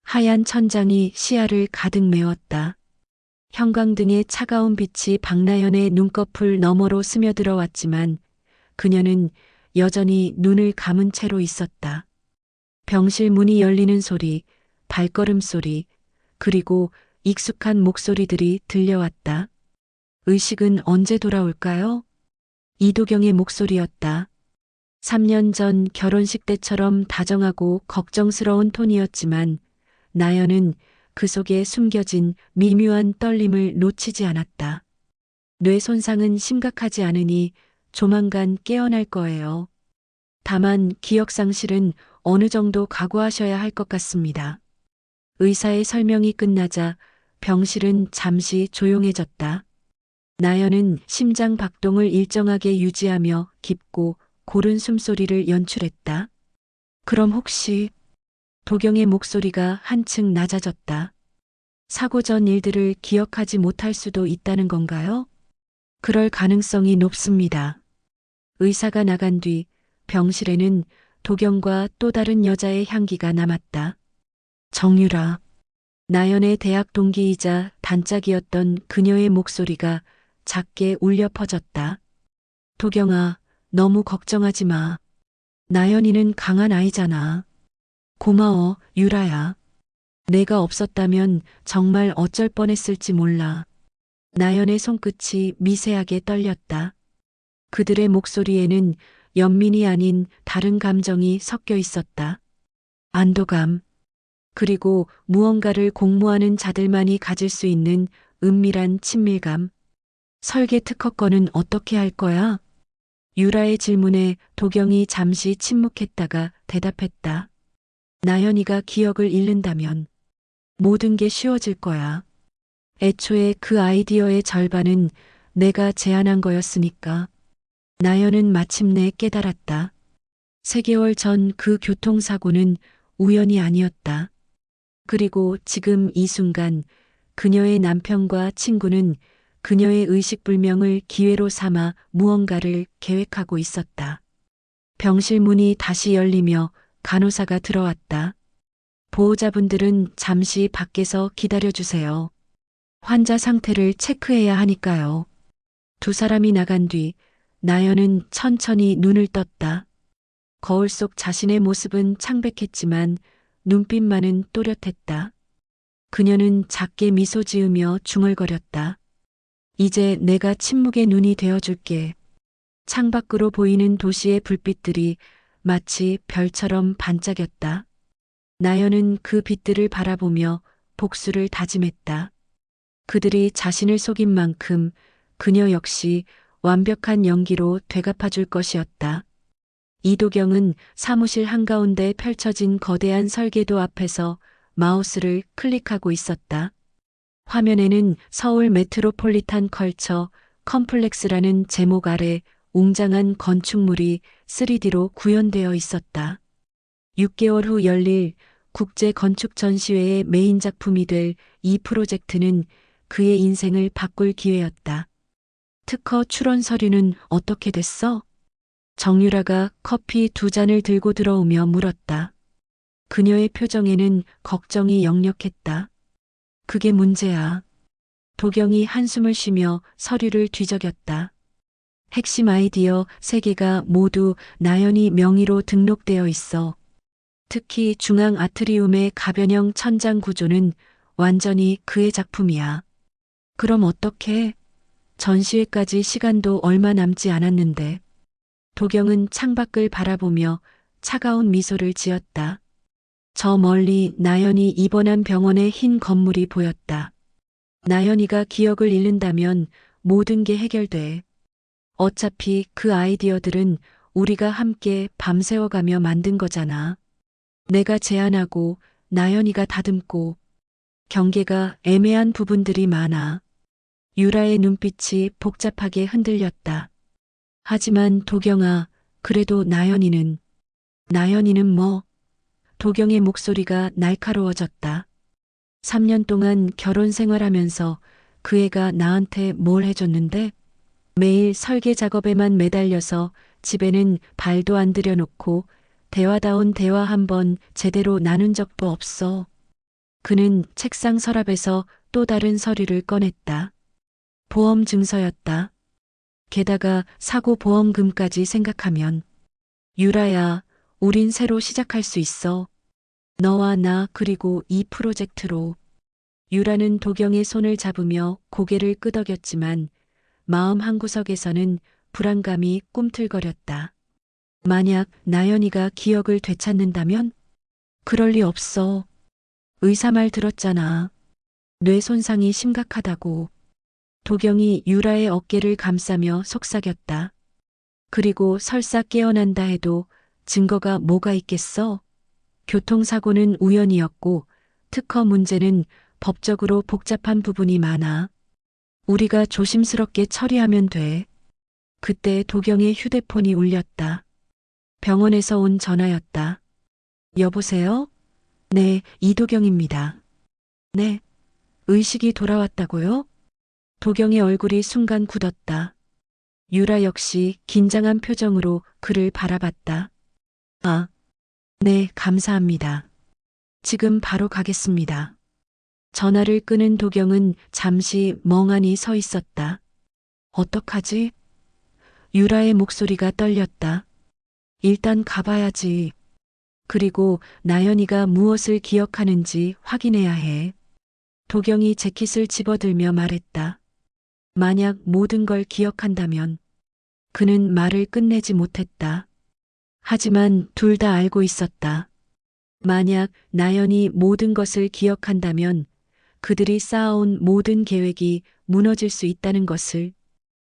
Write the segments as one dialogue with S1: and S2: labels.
S1: 하얀 천장이 시야를 가득 메웠다. 형광등의 차가운 빛이 박나연의 눈꺼풀 너머로 스며들어 왔지만 그녀는 여전히 눈을 감은 채로 있었다. 병실 문이 열리는 소리, 발걸음 소리, 그리고 익숙한 목소리들이 들려왔다. 의식은 언제 돌아올까요? 이도경의 목소리였다. 3년 전 결혼식 때처럼 다정하고 걱정스러운 톤이었지만 나연은 그 속에 숨겨진 미묘한 떨림을 놓치지 않았다. 뇌 손상은 심각하지 않으니 조만간 깨어날 거예요. 다만 기억 상실은 어느 정도 각오하셔야 할 것 같습니다. 의사의 설명이 끝나자 병실은 잠시 조용해졌다. 나연은 심장 박동을 일정하게 유지하며 깊고 고른 숨소리를 연출했다. 그럼 혹시 도경의 목소리가 한층 낮아졌다. 사고 전 일들을 기억하지 못할 수도 있다는 건가요? 그럴 가능성이 높습니다. 의사가 나간 뒤 병실에는 도경과 또 다른 여자의 향기가 남았다. 정유라. 나연의 대학 동기이자 단짝이었던 그녀의 목소리가 작게 울려 퍼졌다. 도경아, 너무 걱정하지 마. 나연이는 강한 아이잖아. 고마워, 유라야. 내가 없었다면 정말 어쩔 뻔했을지 몰라. 나연의 손끝이 미세하게 떨렸다. 그들의 목소리에는 연민이 아닌 다른 감정이 섞여 있었다. 안도감, 그리고 무언가를 공모하는 자들만이 가질 수 있는 은밀한 친밀감. 설계 특허권은 어떻게 할 거야? 유라의 질문에 도경이 잠시 침묵했다가 대답했다. 나연이가 기억을 잃는다면 모든 게 쉬워질 거야. 애초에 그 아이디어의 절반은 내가 제안한 거였으니까. 나연은 마침내 깨달았다. 3개월 전 그 교통사고는 우연이 아니었다. 그리고 지금 이 순간 그녀의 남편과 친구는 그녀의 의식불명을 기회로 삼아 무언가를 계획하고 있었다. 병실 문이 다시 열리며 간호사가 들어왔다. 보호자분들은 잠시 밖에서 기다려주세요. 환자 상태를 체크해야 하니까요. 두 사람이 나간 뒤 나연은 천천히 눈을 떴다. 거울 속 자신의 모습은 창백했지만 눈빛만은 또렷했다. 그녀는 작게 미소 지으며 중얼거렸다. 이제 내가 침묵의 눈이 되어줄게. 창밖으로 보이는 도시의 불빛들이 마치 별처럼 반짝였다. 나연은 그 빛들을 바라보며 복수를 다짐했다. 그들이 자신을 속인 만큼 그녀 역시 완벽한 연기로 되갚아줄 것이었다. 이도경은 사무실 한가운데 펼쳐진 거대한 설계도 앞에서 마우스를 클릭하고 있었다. 화면에는 서울 메트로폴리탄 컬처 컴플렉스라는 제목 아래 웅장한 건축물이 3D로 구현되어 있었다. 6개월 후 열릴 국제 건축 전시회의 메인 작품이 될 이 프로젝트는 그의 인생을 바꿀 기회였다. 특허 출원 서류는 어떻게 됐어? 정유라가 커피 2잔을 들고 들어오며 물었다. 그녀의 표정에는 걱정이 역력했다. 그게 문제야. 도경이 한숨을 쉬며 서류를 뒤적였다. 핵심 아이디어 3개가 모두 나연이 명의로 등록되어 있어. 특히 중앙 아트리움의 가변형 천장 구조는 완전히 그의 작품이야. 그럼 어떡해? 전시회까지 시간도 얼마 남지 않았는데. 도경은 창밖을 바라보며 차가운 미소를 지었다. 저 멀리 나연이 입원한 병원의 흰 건물이 보였다. 나연이가 기억을 잃는다면 모든 게 해결돼. 어차피 그 아이디어들은 우리가 함께 밤새워가며 만든 거잖아. 내가 제안하고 나연이가 다듬고 경계가 애매한 부분들이 많아. 유라의 눈빛이 복잡하게 흔들렸다. 하지만 도경아, 그래도 나연이는 뭐? 도경의 목소리가 날카로워졌다. 3년 동안 결혼 생활하면서 그 애가 나한테 뭘 해줬는데? 매일 설계 작업에만 매달려서 집에는 발도 안 들여놓고 대화다운 대화 한 번 제대로 나눈 적도 없어. 그는 책상 서랍에서 또 다른 서류를 꺼냈다. 보험 증서였다. 게다가 사고 보험금까지 생각하면 유라야, 우린 새로 시작할 수 있어. 너와 나 그리고 이 프로젝트로. 유라는 도경의 손을 잡으며 고개를 끄덕였지만 마음 한구석에서는 불안감이 꿈틀거렸다. 만약 나연이가 기억을 되찾는다면? 그럴 리 없어. 의사 말 들었잖아. 뇌 손상이 심각하다고. 도경이 유라의 어깨를 감싸며 속삭였다. 그리고 설사 깨어난다 해도 증거가 뭐가 있겠어? 교통사고는 우연이었고 특허 문제는 법적으로 복잡한 부분이 많아. 우리가 조심스럽게 처리하면 돼. 그때 도경의 휴대폰이 울렸다. 병원에서 온 전화였다. 여보세요? 네, 이도경입니다. 네, 의식이 돌아왔다고요? 도경의 얼굴이 순간 굳었다. 유라 역시 긴장한 표정으로 그를 바라봤다. 아, 네, 감사합니다. 지금 바로 가겠습니다. 전화를 끊은 도경은 잠시 멍하니 서 있었다. 어떡하지? 유라의 목소리가 떨렸다. 일단 가봐야지. 그리고 나연이가 무엇을 기억하는지 확인해야 해. 도경이 재킷을 집어들며 말했다. 만약 모든 걸 기억한다면. 그는 말을 끝내지 못했다. 하지만 둘 다 알고 있었다. 만약 나연이 모든 것을 기억한다면 그들이 쌓아온 모든 계획이 무너질 수 있다는 것을.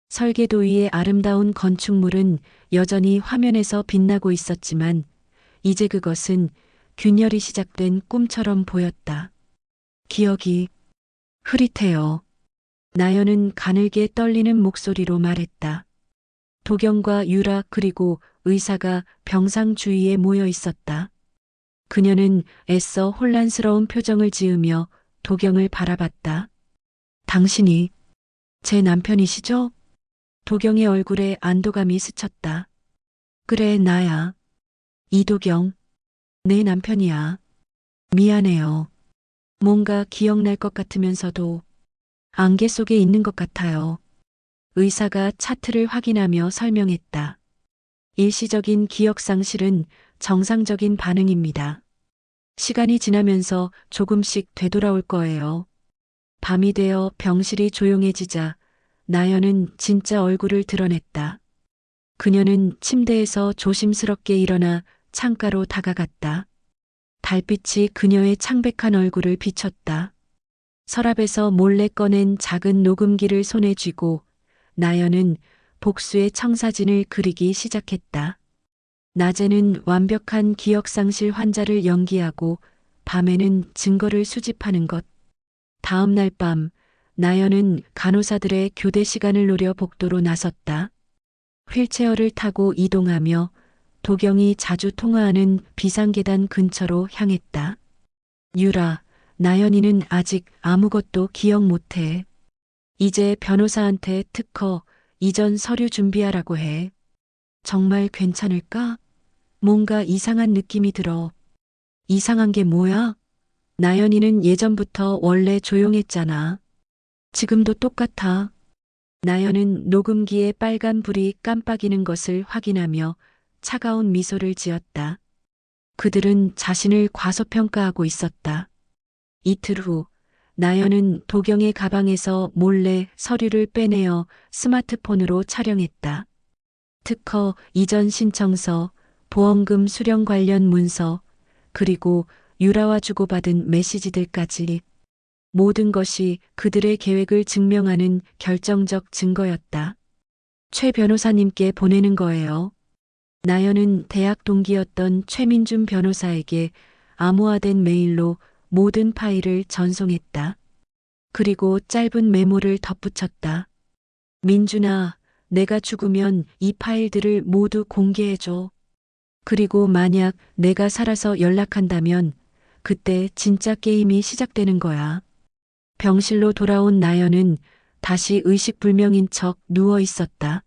S1: 설계도 위의 아름다운 건축물은 여전히 화면에서 빛나고 있었지만 이제 그것은 균열이 시작된 꿈처럼 보였다. 기억이 흐릿해요. 나연은 가늘게 떨리는 목소리로 말했다. 도경과 유라 그리고 의사가 병상 주위에 모여 있었다. 그녀는 애써 혼란스러운 표정을 지으며 도경을 바라봤다. 당신이 제 남편이시죠? 도경의 얼굴에 안도감이 스쳤다. 그래, 나야. 이도경. 내 남편이야. 미안해요. 뭔가 기억날 것 같으면서도 안개 속에 있는 것 같아요. 의사가 차트를 확인하며 설명했다. 일시적인 기억 상실은 정상적인 반응입니다. 시간이 지나면서 조금씩 되돌아올 거예요. 밤이 되어 병실이 조용해지자 나연은 진짜 얼굴을 드러냈다. 그녀는 침대에서 조심스럽게 일어나 창가로 다가갔다. 달빛이 그녀의 창백한 얼굴을 비췄다. 서랍에서 몰래 꺼낸 작은 녹음기를 손에 쥐고 나연은 복수의 청사진을 그리기 시작했다. 낮에는 완벽한 기억상실 환자를 연기하고 밤에는 증거를 수집하는 것. 다음 날 밤 나연은 간호사들의 교대 시간을 노려 복도로 나섰다. 휠체어를 타고 이동하며 도경이 자주 통화하는 비상계단 근처로 향했다. 유라, 나연이는 아직 아무것도 기억 못해. 이제 변호사한테 특허, 이전 서류 준비하라고 해. 정말 괜찮을까? 뭔가 이상한 느낌이 들어. 이상한 게 뭐야? 나연이는 예전부터 원래 조용했잖아. 지금도 똑같아. 나연은 녹음기에 빨간 불이 깜빡이는 것을 확인하며 차가운 미소를 지었다. 그들은 자신을 과소평가하고 있었다. 이틀 후, 나연은 도경의 가방에서 몰래 서류를 빼내어 스마트폰으로 촬영했다. 특허 이전 신청서, 보험금 수령 관련 문서, 그리고 유라와 주고받은 메시지들까지. 모든 것이 그들의 계획을 증명하는 결정적 증거였다. 최 변호사님께 보내는 거예요. 나연은 대학 동기였던 최민준 변호사에게 암호화된 메일로 모든 파일을 전송했다. 그리고 짧은 메모를 덧붙였다. 민준아, 내가 죽으면 이 파일들을 모두 공개해줘. 그리고 만약 내가 살아서 연락한다면 그때 진짜 게임이 시작되는 거야. 병실로 돌아온 나연은 다시 의식불명인 척 누워 있었다.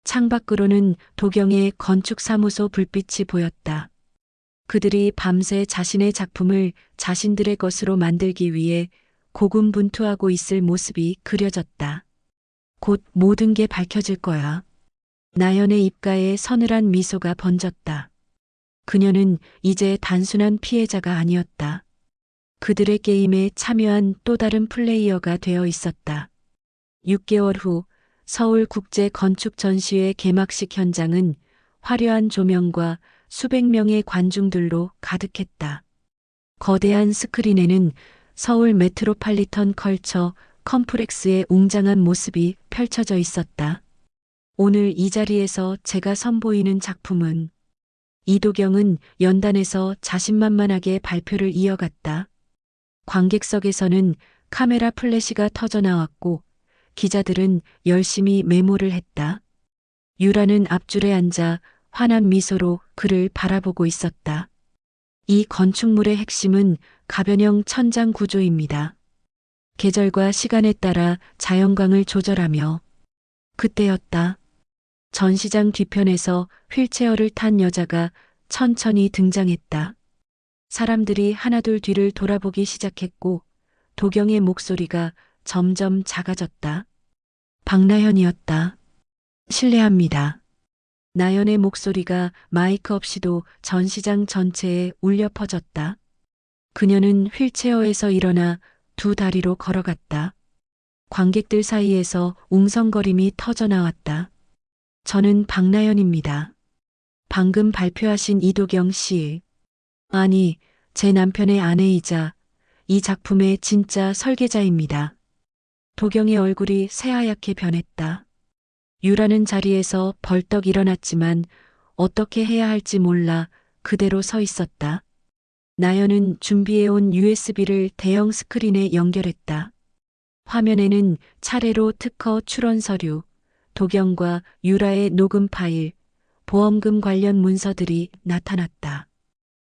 S1: 창밖으로는 도경의 건축사무소 불빛이 보였다. 그들이 밤새 자신의 작품을 자신들의 것으로 만들기 위해 고군분투하고 있을 모습이 그려졌다. 곧 모든 게 밝혀질 거야. 나연의 입가에 서늘한 미소가 번졌다. 그녀는 이제 단순한 피해자가 아니었다. 그들의 게임에 참여한 또 다른 플레이어가 되어 있었다. 6개월 후 서울국제건축전시회 개막식 현장은 화려한 조명과 수백 명의 관중들로 가득했다. 거대한 스크린에는 서울 메트로폴리턴 컬처 컴플렉스의 웅장한 모습이 펼쳐져 있었다. 오늘 이 자리에서 제가 선보이는 작품은 이도경은 연단에서 자신만만하게 발표를 이어갔다. 관객석에서는 카메라 플래시가 터져 나왔고 기자들은 열심히 메모를 했다. 유라는 앞줄에 앉아 환한 미소로 그를 바라보고 있었다. 이 건축물의 핵심은 가변형 천장 구조입니다. 계절과 시간에 따라 자연광을 조절하며 그때였다. 전시장 뒤편에서 휠체어를 탄 여자가 천천히 등장했다. 사람들이 하나둘 뒤를 돌아보기 시작했고 도경의 목소리가 점점 작아졌다. 박나현이었다. 실례합니다. 나연의 목소리가 마이크 없이도 전시장 전체에 울려 퍼졌다. 그녀는 휠체어에서 일어나 두 다리로 걸어갔다. 관객들 사이에서 웅성거림이 터져 나왔다. 저는 박나연입니다. 방금 발표하신 이도경 씨. 아니, 제 남편의 아내이자 이 작품의 진짜 설계자입니다. 도경의 얼굴이 새하얗게 변했다. 유라는 자리에서 벌떡 일어났지만 어떻게 해야 할지 몰라 그대로 서 있었다. 나연은 준비해온 USB를 대형 스크린에 연결했다. 화면에는 차례로 특허 출원 서류, 도경과 유라의 녹음 파일, 보험금 관련 문서들이 나타났다.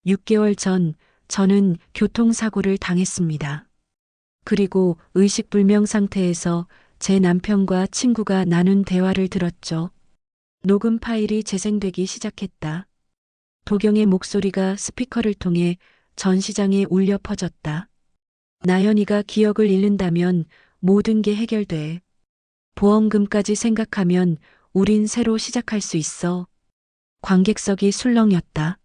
S1: 6개월 전 저는 교통사고를 당했습니다. 그리고 의식불명 상태에서 제 남편과 친구가 나눈 대화를 들었죠. 녹음 파일이 재생되기 시작했다. 도경의 목소리가 스피커를 통해 전시장에 울려 퍼졌다. 나연이가 기억을 잃는다면 모든 게 해결돼. 보험금까지 생각하면 우린 새로 시작할 수 있어. 관객석이 술렁였다.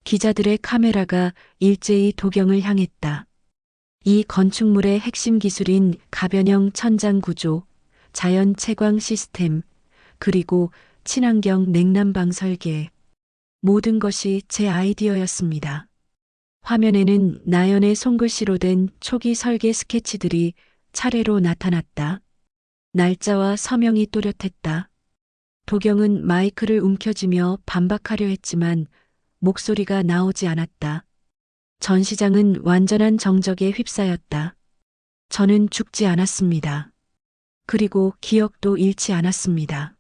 S1: 기자들의 카메라가 일제히 도경을 향했다. 이 건축물의 핵심 기술인 가변형 천장 구조, 자연 채광 시스템, 그리고 친환경 냉난방 설계. 모든 것이 제 아이디어였습니다. 화면에는 나연의 손글씨로 된 초기 설계 스케치들이 차례로 나타났다. 날짜와 서명이 또렷했다. 도경은 마이크를 움켜쥐며 반박하려 했지만 목소리가 나오지 않았다. 전시장은 완전한 정적에 휩싸였다. 저는 죽지 않았습니다. 그리고 기억도 잃지 않았습니다.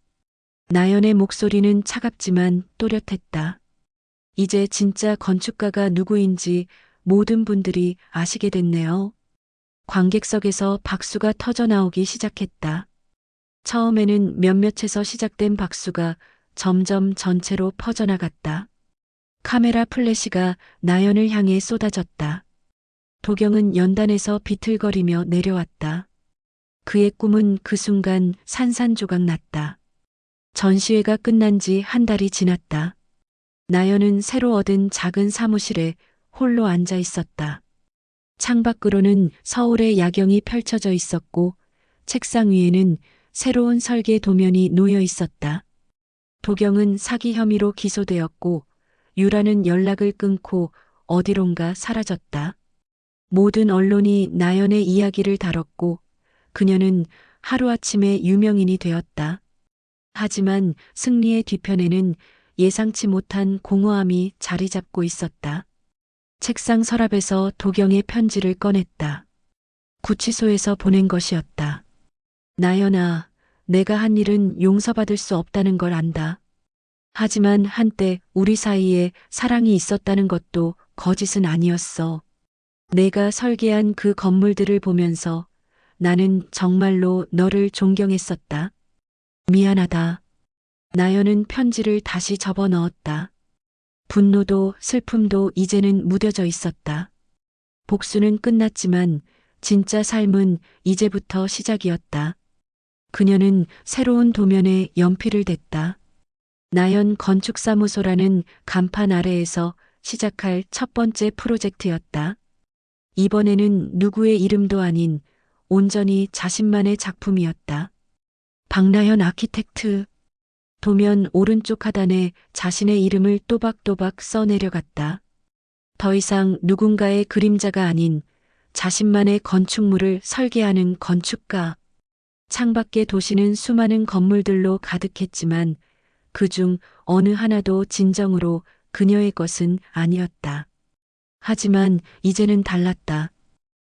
S1: 나연의 목소리는 차갑지만 또렷했다. 이제 진짜 건축가가 누구인지 모든 분들이 아시게 됐네요. 관객석에서 박수가 터져 나오기 시작했다. 처음에는 몇몇에서 시작된 박수가 점점 전체로 퍼져나갔다. 카메라 플래시가 나연을 향해 쏟아졌다. 도경은 연단에서 비틀거리며 내려왔다. 그의 꿈은 그 순간 산산조각 났다. 전시회가 끝난 지 한 달이 지났다. 나연은 새로 얻은 작은 사무실에 홀로 앉아 있었다. 창밖으로는 서울의 야경이 펼쳐져 있었고 책상 위에는 새로운 설계 도면이 놓여 있었다. 도경은 사기 혐의로 기소되었고 유라는 연락을 끊고 어디론가 사라졌다. 모든 언론이 나연의 이야기를 다뤘고 그녀는 하루아침에 유명인이 되었다. 하지만 승리의 뒤편에는 예상치 못한 공허함이 자리 잡고 있었다. 책상 서랍에서 도경의 편지를 꺼냈다. 구치소에서 보낸 것이었다. 나연아, 내가 한 일은 용서받을 수 없다는 걸 안다. 하지만 한때 우리 사이에 사랑이 있었다는 것도 거짓은 아니었어. 내가 설계한 그 건물들을 보면서 나는 정말로 너를 존경했었다. 미안하다. 나연은 편지를 다시 접어 넣었다. 분노도 슬픔도 이제는 무뎌져 있었다. 복수는 끝났지만 진짜 삶은 이제부터 시작이었다. 그녀는 새로운 도면에 연필을 댔다. 나연 건축사무소라는 간판 아래에서 시작할 첫 번째 프로젝트였다. 이번에는 누구의 이름도 아닌 온전히 자신만의 작품이었다. 박나연 아키텍트. 도면 오른쪽 하단에 자신의 이름을 또박또박 써내려갔다. 더 이상 누군가의 그림자가 아닌 자신만의 건축물을 설계하는 건축가. 창밖의 도시는 수많은 건물들로 가득했지만 그중 어느 하나도 진정으로 그녀의 것은 아니었다. 하지만 이제는 달랐다.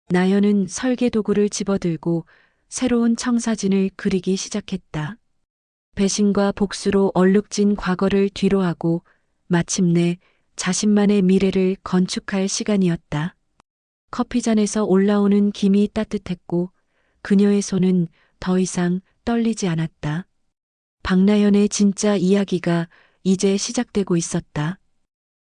S1: 나연은 설계 도구를 집어들고 새로운 청사진을 그리기 시작했다. 배신과 복수로 얼룩진 과거를 뒤로하고 마침내 자신만의 미래를 건축할 시간이었다. 커피잔에서 올라오는 김이 따뜻했고 그녀의 손은 더 이상 떨리지 않았다. 박나연의 진짜 이야기가 이제 시작되고 있었다.